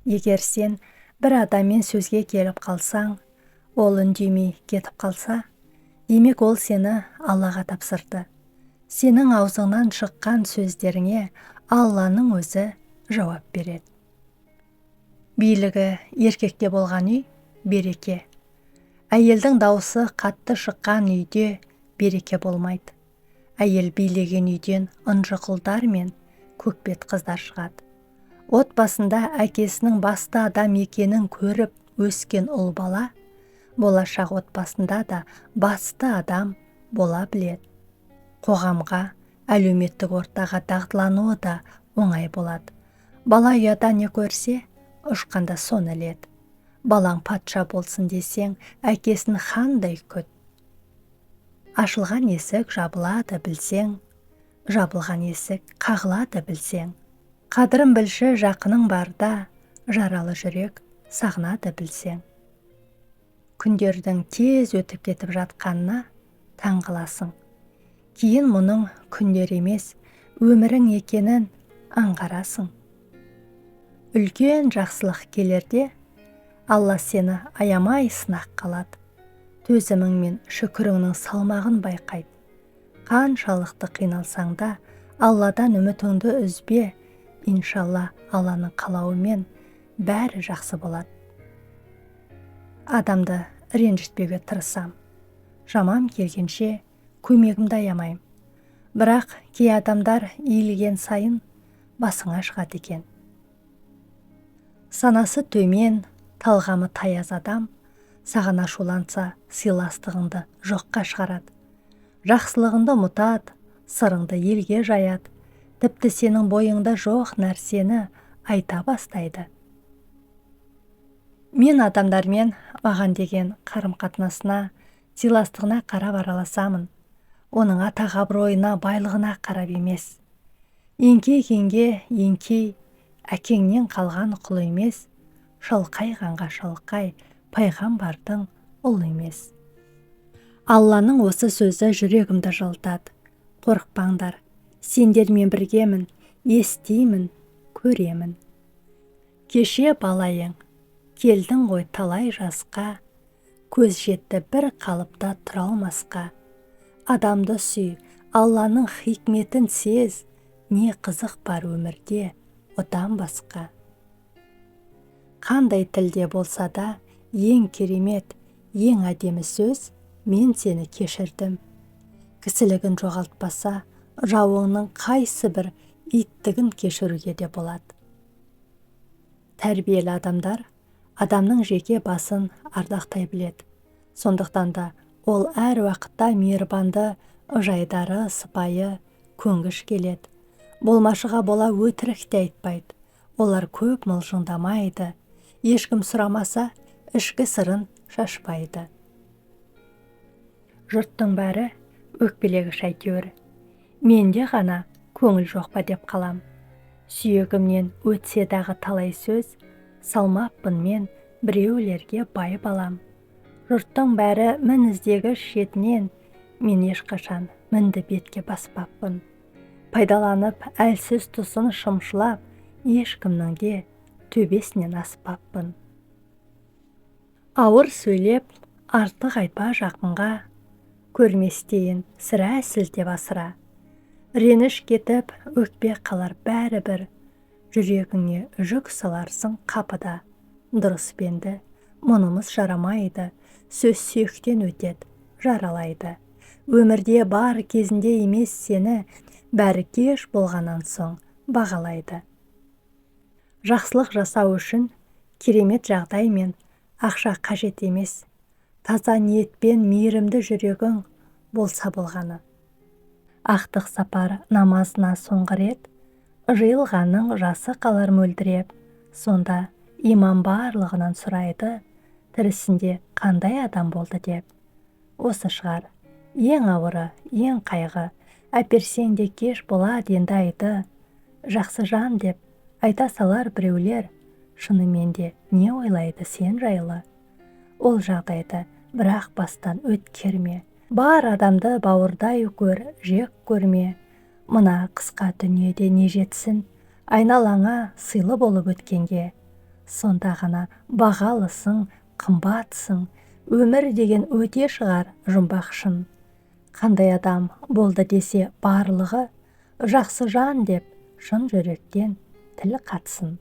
Егер сен бір адаммен сөзге келіп қалсаң, ол үндемей кетіп қалса, демек ол сені Аллаға тапсырды. Сенің аузыңнан шыққан сөздеріңе Алланың өзі жауап береді. Билігі еркекте болған үй береке. Әйелдің дауысы қатты шыққан үйде береке болмайды. Әйел билеген үйден ынжықылдар мен көкбет қыздар шығады. Отбасында әкесінің басты адам екенін көріп өскен ұл бала, болашақ отбасында да басты адам бола біледі. Қоғамға, әлеуметтік ортаға дағдылануы да оңай болады. Бала ұяда не көрсе, ұшқанда соны іледі. Балаң патша болсын десең, әкесін хандай күт. Ашылған есік жабылады білсең, жабылған есік қағылады білсең. Қадірін білші жақының барда, жаралы жүрек сағынады білсең. Күндердің тез өтіп кетіп жатқанына таң қаласың. Кейін мұның күндер емес, өмірің екенін аңғарасың. Үлкен жақсылық келерде, Алла сені аямай сынақ қалады. Төзімің мен шүкіріңнің салмағын байқайды. Қаншалықты қиналсаң да, Алладан үмітіңді үзбе, иншалла Алланың қалауымен бәрі жақсы болады. Адамды ренжітпеуге тырысам. Жаман келгенше көмегімді аямайым. Бірақ кей адамдар иілген сайын басыңа шығады екен. Санасы төмен, талғамы таяз адам саған ашуланса сыйластығыңды жоққа шығарады. Жақсылығыңды ұмытады, сырыңды елге жаяды. Тіпті сенің бойыңда жоқ нәрсені айта бастайды. Мен адамдармен маған деген қарым-қатынасына, сыйластығына қарап араласамын. Оның атақ-абыройына, байлығына қарап емес. Еңкейгенге еңкей, әкеңнен қалған құл емес, шалқайғанға шалқай, пайғамбардың ұлы емес. Алланың осы сөзі жүрегімді жылытады. Қорықпаңдар, сендермен біргемін, естимін, көремін. Кеше бала ең, келдің ғой талай жасқа, көз жетті бір қалыпта тұра алмасқа. Адамды сүй, Алланың хикметін сез, не қызық бар өмірде одан басқа. Қандай тілде болса да, ең керемет, ең әдемі сөз, мен сені кешірдім. Кісілігін жоғалтпаса, жауыңның қайсы бір иттігін кешіруге де болады. Тәрбиелі адамдар адамның жеке басын ардақтай біледі. Сондықтан да ол әр уақытта мейірбанды, жайдары, сыпайы, көнгіш келеді. Болмашыға бола өтірік те айтпайды. Олар көп мылжыңдамайды. Ешкім сұрамаса, ішкі сырын шашпайды. Жұрттың бәрі өкпелегіш әйтеуір. Менде ғана көңіл жоқ па деп қалам. Сүйегімнен өтсе дағы талай сөз, салмаппын мен біреулерге бай балам. Жұрттың бәрі мін іздегіш шетінен, мен ешқашан мінді бетке баспаппын. Пайдаланып әлсіз тұсын шымшылап, ешкімнің де төбесінен аспаппын. Ауыр сөйлеп, артық айтпа жақынға, көрместейін сірә сілтеп асыра. Реніш кетіп, өкпе қалар бәрі бір, жүрегіңе жүк саларсың қапыда. Дұрыс пенді, мұнымыз жарамайды, сөз сүйектен өтеді, жаралайды. Өмірде бар кезінде емес сені, бәрі кеш болғаннан соң бағалайды. Жақсылық жасау үшін керемет жағдай мен ақша қажет емес. Таза ниетпен мейірімді жүрегің болса болғаны. Ақтық сапар намазына соңғы рет, жиылғанның жасы қалар мөлдіреп. Сонда имам барлығынан сұрайды, тірісінде қандай адам болды деп. Осы шығар, ең ауыры, ең қайғы, әперсең де кеш болады енді айды. Жақсы жан деп айта салар біреулер, шынымен де не ойлайды сен жайлы? Ол жағдайды бірақ бастан өткерме. Бар адамды бауырдай көр, жек көрме. Мына қысқа дүниеде не жетсін, айналаңа сыйлы болып өткенге. сонда ғана бағалысың, қымбатсың, өмір деген өте шығар жұмбақ шын. Қандай адам болды десе барлығы, жақсы жан деп шын жүректен тіл қатсын.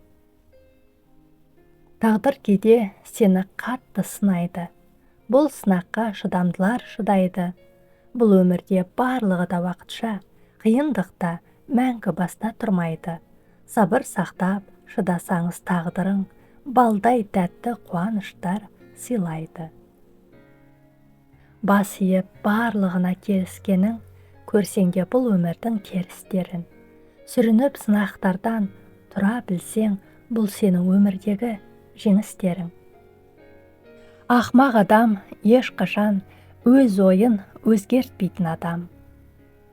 Тағдыр кейде сені қатты сынайды, бұл сынаққа шыдамдылар шыдайды. Бұл өмірде барлығы да уақытша, қиындықта мәңгі баста тұрмайды. Сабыр сақтап шыдасаңыз тағдырың, балдай тәтті қуаныштар сыйлайды. Бас иіп барлығына келіскенің, көрсеңде бұл өмірдің терістерін. Сүрініп сынақтардан тұра білсең, бұл сенің өмірдегі жеңістерің. Ақымақ адам ешқашан өз ойын өзгертпейтін адам.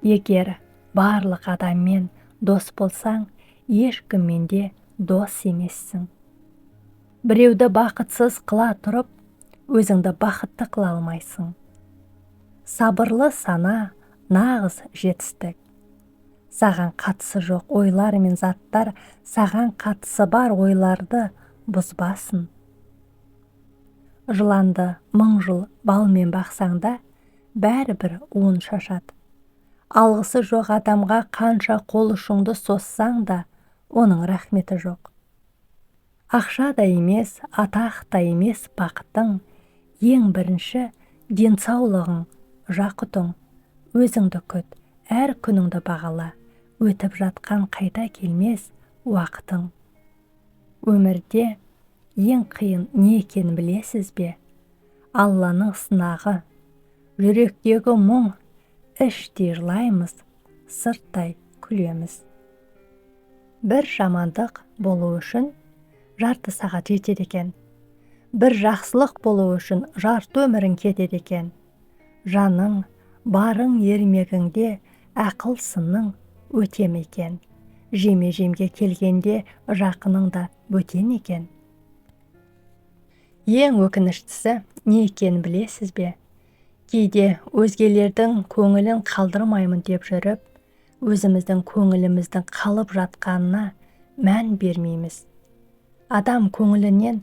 Егер барлық адаммен дос болсаң, ешкіммен де дос емессің. Біреуді бақытсыз қыла тұрып, өзіңді бақытты қыла алмайсың. Сабырлы сана нағыз жетістік. Саған қатысы жоқ ойлар мен заттар, саған қатысы бар ойларды бұзбасын. Жыланды мың жыл балмен бақсаңда, бәрібір уын шашады. Алғысы жоқ адамға қанша қол ұшыңды соссаң да, оның рахметі жоқ. Ақша да емес, атақ та емес бақытың, ең бірінші денсаулығың, жақұтың. Өзіңді күт, әр күніңді бағала, өтіп жатқан қайта келмес уақытың. Өмірде ең қиын не екенін білесіз бе? Алланың сынағы, жүректегі мұң, іштей жылаймыз, сырттай күлеміз. Бір жамандық болу үшін жарты сағат жетеді екен. Бір жақсылық болу үшін жарты өмірің кетеді екен. Жаның, барың ермегіңде ақыл сының өтем екен. Жеме-жемге келгенде жақының да бөтен екен. Ең өкініштісі не екенін білесіз бе? Кейде өзгелердің көңілін қалдырмаймын деп жүріп, өзіміздің көңіліміздің қалып жатқанына мән бермейміз. Адам көңілінен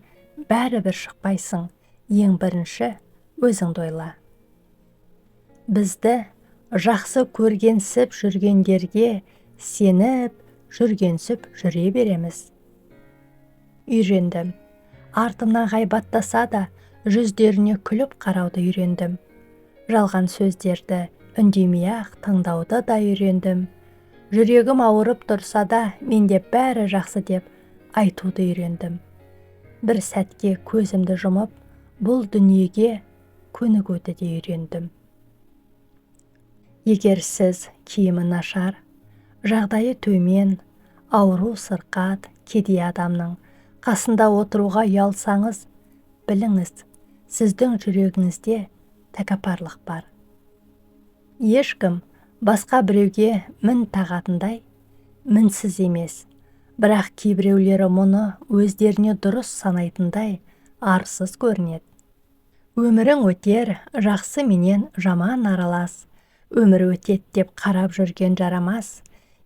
бәрібір шықпайсың, ең бірінші өзіңді ойла. Бізді жақсы көргенсіп жүргендерге сеніп, жүргенсіп жүре береміз. Үйрендім. Артымнан ғайбаттаса да, жүздеріне күліп қарауды үйрендім. Жалған сөздерді үндемей-ақ тыңдауды да үйрендім. Жүрегім ауырып тұрса да, менде бәрі жақсы деп айтуды үйрендім. Бір сәтке көзімді жұмып, бұл дүниеге көнігуді де үйрендім. Егер сіз киімі нашар, жағдайы төмен, ауру сырқат, кедей адамның қасында отыруға ұялсаңыз, біліңіз, сіздің жүрегіңізде тәкаппарлық бар. Ешкім басқа біреуге мін тағатындай мінсіз емес, бірақ кейбіреулері мұны өздеріне дұрыс санайтындай арсыз көрінеді. Өмірің өтер, жақсы менен жаман аралас, өмір өтет деп қарап жүрген жарамас.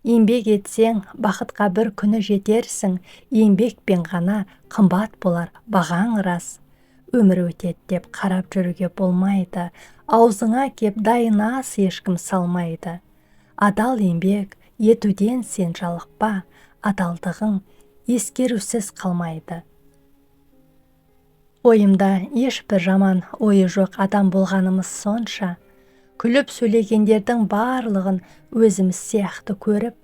Еңбек етсең, бақытқа бір күні жетерсің, еңбекпен ғана қымбат болар бағаң рас. Өмір өтет деп қарап жүруге болмайды, аузыңа кеп дайын ас ешкім салмайды. Адал еңбек етуден сен жалықпа, адалдығың ескерусіз қалмайды. Ойымда ешбір жаман ойы жоқ адам болғанымыз сонша, күліп сөйлегендердің барлығын өзіміз сияқты көріп,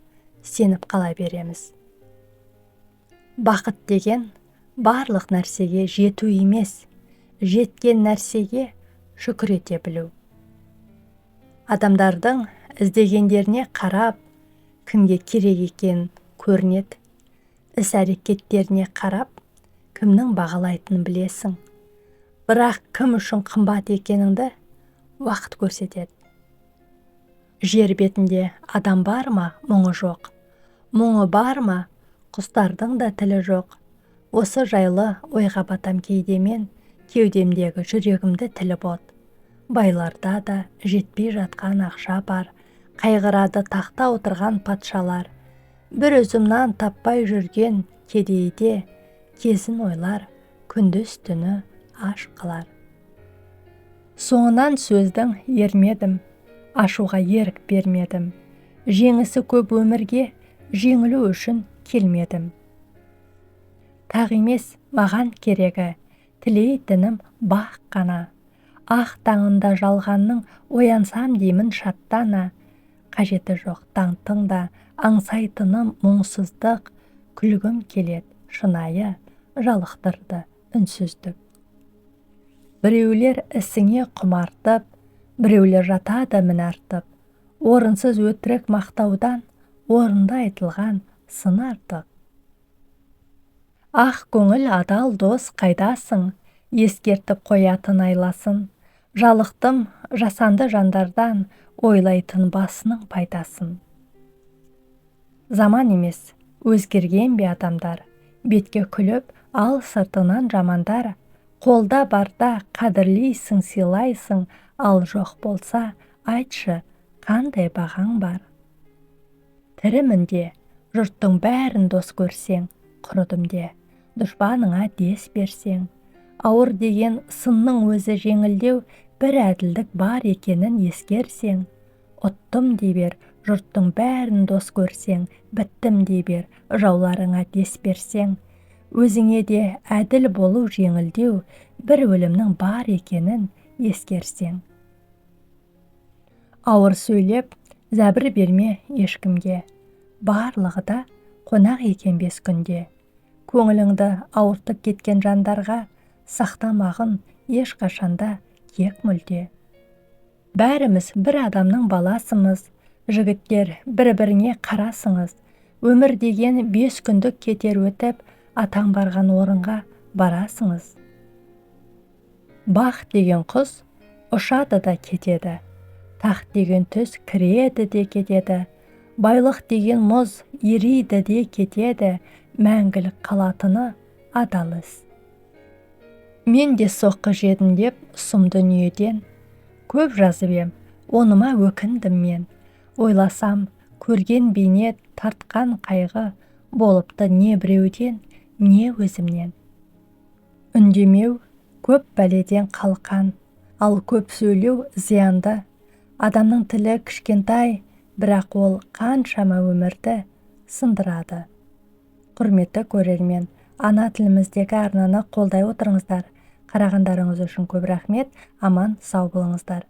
сеніп қала береміз. Бақыт деген барлық нәрсеге жету емес, жеткен нәрсеге шүкір ете білу. Адамдардың іздегендеріне қарап, кімге керек екен көрінеді. Іс-әрекеттеріне қарап, кімнің бағалайтынын білесің. Бірақ кім үшін қымбат екеніңді уақыт көрсетеді. Жер бетінде адам бар ма, мұңы жоқ. Мұңы бар ма, құстардың да тілі жоқ. Осы жайлы ойға батам кейде мен, кеудемдегі жүрегімді тіліп от. Байларда да жетпей жатқан ақша бар, қайғырады тақта отырған патшалар. Бір өзімнан таппай жүрген кедейде, кезін ойлар, күндіз түні аш қалар. Соңынан сөздің ермедім, ашуға ерік бермедім. Жеңісі көп өмірге жеңілу үшін келмедім. Тақ емес маған керегі, тілейтінім бақ қана. Ақ таңында жалғанның оянсам деймін шаттана. Қажеті жоқ таңтың да аңсайтыным мұңсыздық. Күлгім келет шынайы, жалықтырды үнсіздік. Біреулер ісіңе құмартып, біреулер жатады мін артып. Орынсыз өтірік мақтаудан орынды айтылған сын артық. Ақ көңіл адал дос қайдасың, ескертіп қоятын айласын. Жалықтым жасанды жандардан, ойлайтын басының пайдасын. Заман емес, өзгерген бе адамдар, бетке күліп, ал сыртынан жамандар. Қолда барда қадірлейсің, сыйлайсың, ал жоқ болса, айтшы, қандай бағаң бар. Тірімінде, жұрттың бәрін дос көрсең, құрыдым де, дұшпаныңа дес берсең. Ауыр деген сынның өзі жеңілдеу, бір әділдік бар екенін ескерсең. Ұттым дей бер, жұрттың бәрін дос көрсең, біттім дей бер, жауларыңа дес берсең. Өзіңе де әділ болу жеңілдеу, бір өлімнің бар екенін ескерсең. Ауыр сөйлеп, зәбір берме ешкімге, барлығы да қонақ екен бес күнде. Көңіліңді ауыртып кеткен жандарға сақтамағын ешқашанда кек мүлде. Бәріміз бір адамның баласымыз, жігіттер бір-біріңе қарасыңыз. Өмір деген 5 күндік кетер өтіп, атаң барған орынға барасыңыз. Бақ деген құс ұшады да кетеді, тақ деген түс кіреді де кетеді, байлық деген мұз ериді де кетеді, мәңгілік қалатыны адал іс. Мен де соққы жедім деп сұм дүниеден, көп жазып ем, оныма өкіндім мен. Ойласам, көрген бейнет тартқан қайғы болыпты не біреуден, не өзімнен. Үндемеу көп бәледен қалқан, ал көп сөйлеу зиянды. Адамның тілі кішкентай, бірақ ол қаншама өмірді сындырады. Құрметті көрермен, ана тіліміздегі арнаны қолдай отырыңыздар. Қарағандарыңыз үшін көп рахмет, аман сау болыңыздар.